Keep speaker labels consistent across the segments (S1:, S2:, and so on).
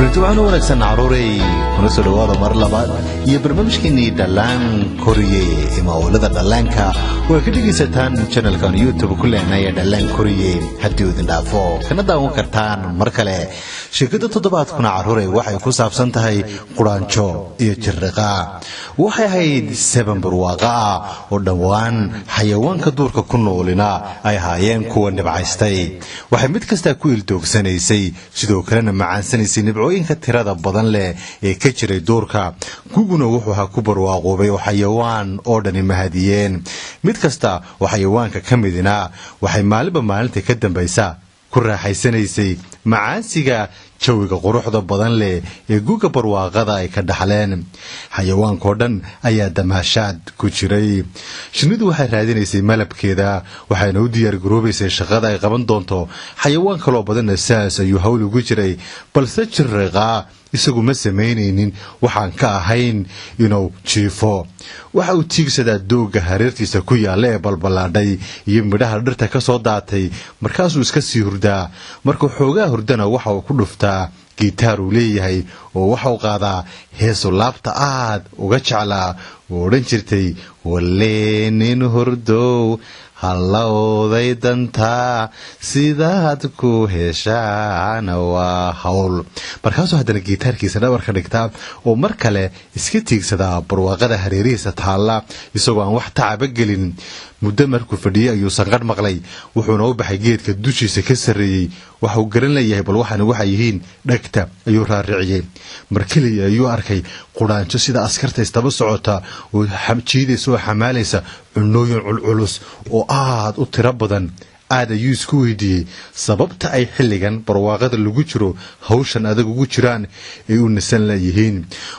S1: كلتوان ونكسن عروري ونسل وارو مرلبات يبرمجكني دلان كوريي إما ولد دلانكا وكدقي ستان channel كان يوتيوب كل عناية دلان كوريي هديو دين دافو كندا وكرتان مركلة شركة تضبط كنا عروري وحي كوساب سنتهي قرانشو يجرقا وحي هاي سبن برواقا ودوان حيوان كدورك كنو لنا أي هايين كوان نبعيستي وحي متكستا كويل دوك سنيسي sidoo kalena macaansanaysa nibcooyinka tirada badan leh ee ka jiray doorka guguna wuxuu ha ku barwaaqoobay xayawaan oo dhan mahadiyeen mid kasta oo xayawaanka kamidina waxay maalinta ka dambaysa ku raaxaysanaysay macaansiga jawiga quruxda badan leh ee guga barwaaqada ay ka dhaxleen xayawaanka oo dhan ayaa damaashaad ku jiray shinidu waxay raadinaysay malabkeeda waxayna u diyaar garoobaysay shaqada ay qaban doonto xayawaan kale oo badan saas ayuu hawl ugu jiray balse jirriqa isagu ma sameynaynin waxaan ka ahayn inuu jiifo waxa uu tiigsadaa dooga hareertiisa ku yaala ee balbalaadhay iyo midhaha dhirta ka soo daatay markaasuu iska sii hurdaa markuu xoogaa hurdana waxa uu ku dhuftaa gitaar uu leeyahay oo waxa uu qaadaa heeso laabta aad uga jeclaa oo odhan jirtay waleenin hurdow hallowday dantaa sidaad ku heshaana waa hawl markaasuu haddana gitaarkiisa dhabarka dhigtaa oo mar kale iska tiigsadaa barwaaqada hareerihiisa taalla isagoo aan wax tacaba gelin muddo markuu fadhiyey ayuu sanqadh maqlay wuxuuna u baxay geedka dushiisa ka sarreeyey waxuu garan leeyahay bal waxaana waxay yihiin dhegta ayuu raariciyey markeliya ayuu arkay quraanjo sida askarta istaba socota oo jiidaysa oo xamaalaysa cunooyin culculus oo aad u tiro badan aad ayuu isku weydiiyey sababta ay xilligan barwaaqada lagu jiro hawshan adag ugu jiraan ay u nasan leeyihiin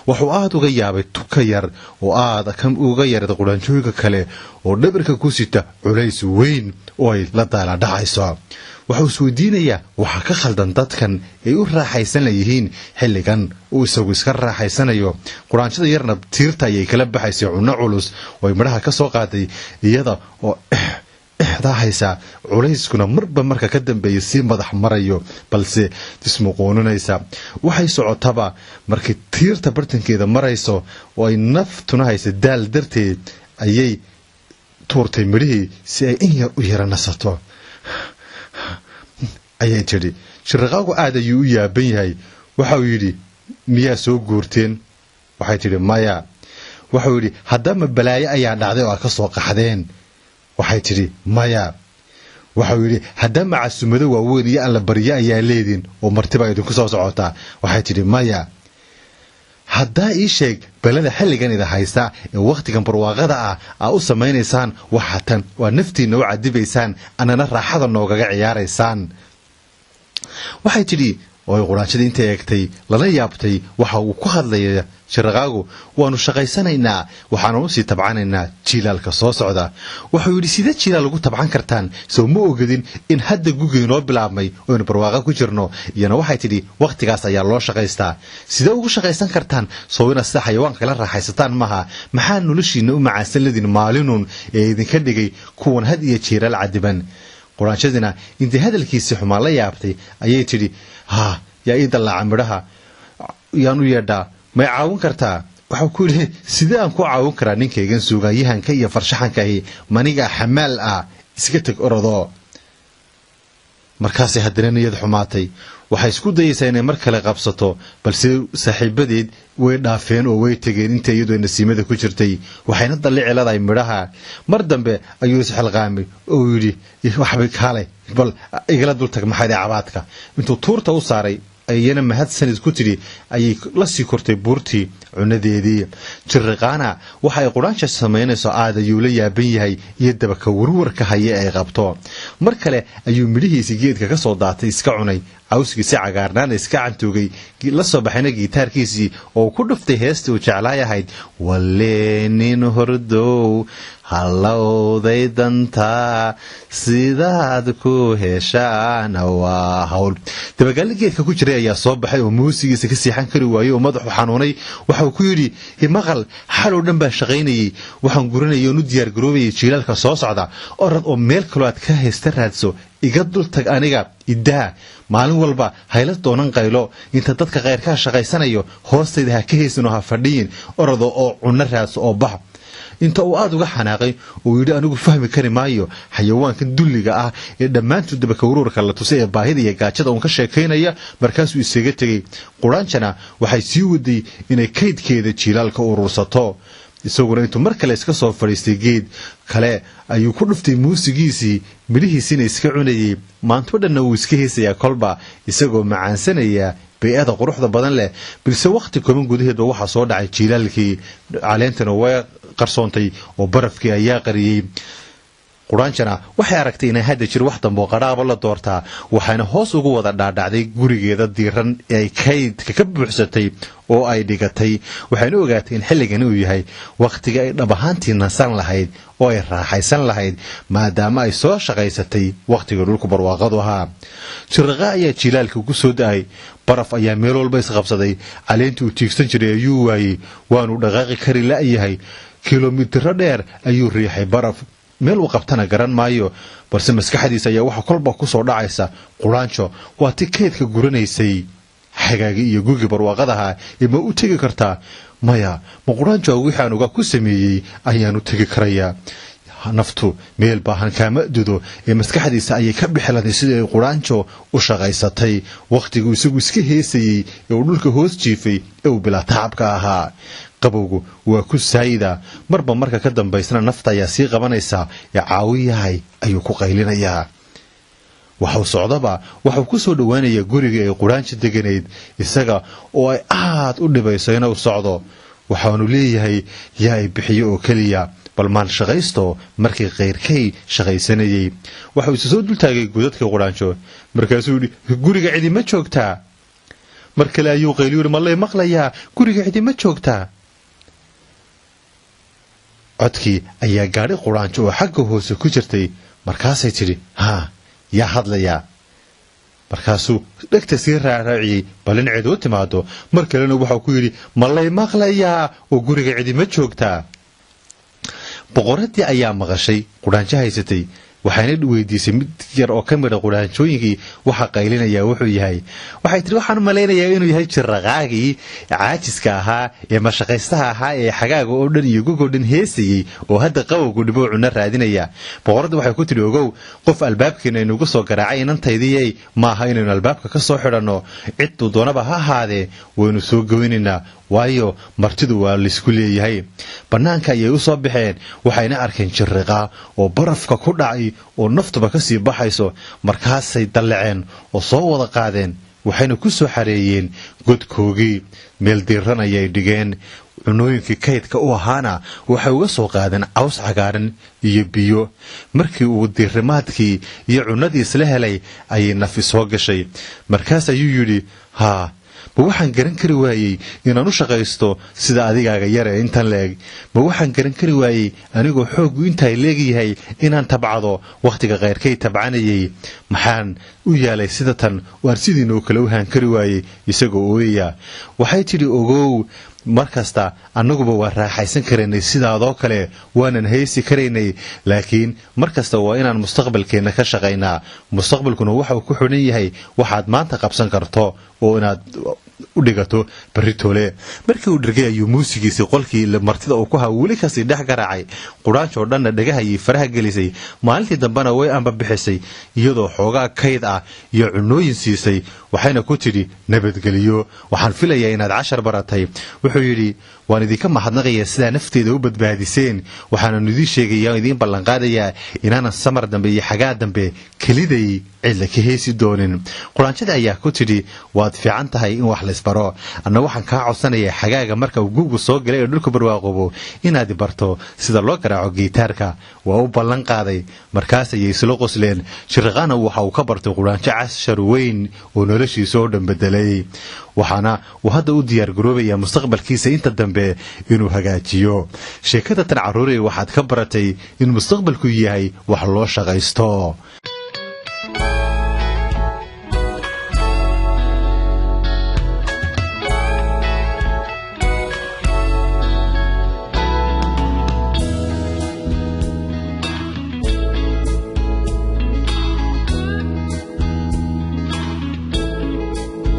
S1: wuxuu aad uga yaabay tuka yar oo aad uga yarada quraanjooyinka kale oo dhabarka ku sita culays weyn oo ay la daala dhacayso wuxuu isweydiinayaa waxa ka khaldan dadkan ay u raaxaysan leeyihiin xilligan uu isagu iska raaxaysanayo quraanjada yarna tiirta ayay kala baxaysay cunno culus oo ay midhaha ka soo qaaday iyada oo haysa culayskuna marba marka ka dambeeya si madax marayo balse ismuqoonanaysa waxay socotaba markii tiirta bartankeeda marayso oo ay naftuna haysa daal darteed ayay tuurtay midhihii si ay in yar u yaranasato ayay tiri shirqaagu aad ayuu u yaaban yahay waxa uu yidhi miyaa soo guurteen waxay tiri maya waxa uu yidhi haddama balaayo ayaa dhacday oo aad ka soo qaxdeen waxay tiri maya waxa uu yidhi haddama casumado waaweyn iyo alla baryo ayaa leedin oo martiba idinku soo socotaa waxay tiri maya haddaa ii sheeg balada xilligan ida haysta ee wakhtigan barwaaqada aa u samaynaysaan waxatan waa naftiina u cadibaysaan anana raaxada noogaga ciyaaraysaan waxay tidhi oo ay quraanjadii intay eegtay lala yaabtay waxa uu ku hadlaya shirqaagu waanu shaqaysanaynaa waxaanu u sii tabcanaynaa jiilaalka soo socda wuxuu yidhi sida jiilaal ugu tabcan kartaan soo ma ogadin in hadda gugii noo bilaabmay oo barwaaqa ku jirno iyana waxay tidhi waqtigaas ayaa loo shaqaystaa sida ugu shaqaysan kartaan soo ina sida xayawaanka kala raaxaysataan maha maxaa noloshiina u macaasan ladin maalinun ee idinka dhigay kuwan had iyo jiilaal cadiban quraanjadina intii hadalkiisa xumaan la yaabtay ayay tidhi yaa ii dallaaca midhaha yaan u yeedhaa may caawin kartaa waxuu ku yidhi sidee aan ku caawin karaa ninkaygan suugaanyahanka iyo farshaxankahi maniga xamaal iska teg orodoo markaasay haddana niyad xumaatay waxay isku dayaysaa inay mar kale qabsato balse saaxiibadeed way dhaafeen oo way tegeen inta iyadoo nasiimada ku jirtay waxayna dallici leedahay midhaha mar dambe ayuu isxilqaamay oo yidhi waxbay kaalay bal igala dultag maxaydee cabaadka intuu tuurta u saaray ayana mahadsanid ku tidhi ayay la sii kortay buurtii cunadeedii jirriqaana waxa ay quraanjo samaynayso aad ayuu la yaaban yahay iyo dabaka warwarka haye ay qabto mar kale ayuu midhihiisii geedka ka soo daatay iska cunay cawskiisi cagaarnaana iska cantoogay la soo baxayna gitaarkiisii oo ku dhuftay heestii uu jeclaayahayd waleenin hordow hallowday dantaa sidaad ku heshaana waa hawl dabagaali geedka ku jiray ayaa soo baxay oo muusigiisa ka siixan kari waayey oo madaxu xanuunay waxa uu ku yidhi maqal xalow dhan baan shaqaynayey waxaan guranayay oon u diyaar garoobayay jiilaalka soo socda orad oo meel kaloo aad ka haysta raadso iga dul tag aniga idaa maalin walba hayla doonan qaylo inta dadka qayrka shaqaysanayo hoostayda ha ka heysano ha fadhiyin orado oo cunna raas oo bax inta uu aad uga xanaaqay oo yidhi anigu fahmi kari maayo xayawaankan dulliga ah ee dhammaantood dabaka uruurka la tusay ee baahida iyo gaajada uun ka sheekaynaya markaasuu isaga tegey quraanjana waxay sii waday inay kaydkeeda jiilaalka urursato isaguna intuu mar kale iska soo fadhiistay geed kale ayuu ku dhuftay muusigiisii midhihiisina iska cunayay maanto dhanna wuu iska heesayaa kolba isagoo macaansanaya bay'ada quruxda badan leh balse waqti kooban gudaheedba waxaa soo dhacay jiilaalkii caleentana way qarsoontay oo barafkii ayaa qariyey quraanjana waxay aragtay inay hadda jir wax dambe oo qaraabo la doortaa waxayna hoos ugu wada dhaadhacday gurigeeda diiran ee ay kaydka ka buuxsatay oo ay dhigatay waxayna ogaatay in xilligan uu yahay waqtiga ay dhab ahaantii nasan lahayd oo ay raaxaysan lahayd maadaama ay soo shaqaysatay waqtiga dhulku barwaaqadu ahaa shirqa ayaa jiilaalka ugu soo da'ay baraf ayaa meel walba isqabsaday caleentii uu tiigsan jiray ayuu waayey waanu dhaqaaqi kari la'yahay kilomitiro dheer ayuu riixay baraf meel uu qabtana garan maayo balse maskaxdiisa ayaa waxa kolba ku soo dhacaysa quraanjo waa ti keedka guranaysay xagaagi iyo gugi barwaaqadaha ima u tegi kartaa maya ma quraanjo wixii aan uga ku sameeyey ayaan u tegi karayaa naftu meel baahan kaama dudo ee maskaxdiisa ayay ka bixilatay sidii ay quraanjo u shaqaysatay waqtigu isagu iska heesayay ee uu dhulka hoos jiifay ee uu bilaa tacabka ahaa qabowgu waa ku saayida marba marka ka dambaysana nafta ayaa sii qabanaysa ee caawiyahay ayuu ku qaylinayaa waxuu socdaba waxuu ku soo dhowaanayaa guriga ay quraanjo deganayd isaga oo ay aad u dhibayso inuu socdo waxaanu leeyahay yaa ay bixiyo oo keliya bal maan shaqaysto markii qayrkay shaqaysanayay waxuu isu soo dultaagay godadka quraanjo markaasuu yidhi guriga cidi ma joogtaa mar kale ayuu qayliyo yidhi malay maqlayaa guriga cidi ma joogtaa codkii ayaa gaadhi quraanjo oo xagga hoose ku jirtay markaasay tidhi haa yaa hadlayaa markaasuu dhegta sii raaraaciyey bal in cid u timaado mar kalena waxau ku yidhi malay maqlayaa oo guriga cidi ma joogtaa boqoradii ayaa maqashay quraanjo haysatay waxayna weydiisay mid yar oo ka midha quraanjooyinkii waxa qaylinayaa wuxuu yahay waxay tiri waxaan malaynayaa inuu yahay jirraqaagii caajiska ahaa ee mashaqaystaha ahaa ee xagaaga oo dhan iyo gogoo dhan heesayey oo hadda qabowgu dhiboo cunno raadinaya boqoradda waxay ku tidhi ogow qof albaabkeena inugu soo garaacay inantaydiyey maaha inaynu albaabka ka soo xidhanno cidduu doonaba ha ahaadee waynu soo goynaynaa waayo martidu waa laysku leeyahay bannaanka ayay u soo baxeen waxayna arkeen jirriqa oo barafka ku dhacay oo naftuba ka sii baxayso markaasay dallaceen oo soo wada qaadeen waxayna ku soo xareeyeen godkoogii meel diiran ayay dhigeen cunooyinkii kaydka u ahaana waxay uga soo qaadeen caws cagaaran iyo biyo markii uu diirimaadkii iyo cunnadii isla helay ayay nafi soo gashay markaas ayuu yidhi haa ma waxaan garan kari waayey inaan u shaqaysto sida adigaaga yare intan leeg ma waxaan garan kari waayey anigoo xooggu intaay leegyahay inaan tabcado wakhtiga kayrkay tabcanayay maxaan u yaalay sida tan waan sidiinoo kale u haan kari waayey isagoo ooyaya waxay tidhi ogow mar kasta annaguba waan raaxaysan karaynay sidaadoo kale waanan haysi karaynay laakiin mar kasta waa inaan mustaqbalkeenna ka shaqaynaa mustaqbalkuna waxau ku xidhan yahay waxaad maanta qabsan karto oo inaad u dhigato baritoole markii uu dhirgay ayuu muusigiisii qolkii martida uu ku haa weli kasii dhex garaacay quraanjoo dhanna dhagahayii faraha gelisay maalintii dambena way ambabixisay iyadoo xoogaa kayd ah iyo cunooyin siisay waxayna ku tidhi nabadgeliyo waxaan filayaa inaad cashar baratay wuxuu yidhi waan idinka mahadnaqayaa sidaa nafteeda u badbaadiseen waxaanan idiin sheegayaa idiin ballanqaadayaa inaanan samar dambe iyo xagaa dambe keliday cidla ka heesi doonin quraanjada ayaa ku tidhi waad fiican tahay in wax laysbaro anna waxaan kaa codsanayaa xagaaga marka uu guugu soo galay ee dhulka barwaaqobo inaad barto sida loo garaaco gitaarka waa u ballan qaaday markaas ayay isla qosleen shirqaana waxa uu ka bartay quraanjo cashar weyn oo noloshiisa oo dhan bedelay waxaana uu hadda u diyaar garoobayaa mustaqbalkiisa inta dambe inuu hagaajiyo sheekada tan carruurey waxaad ka baratay in mustaqbalku yahay wax loo shaqaysto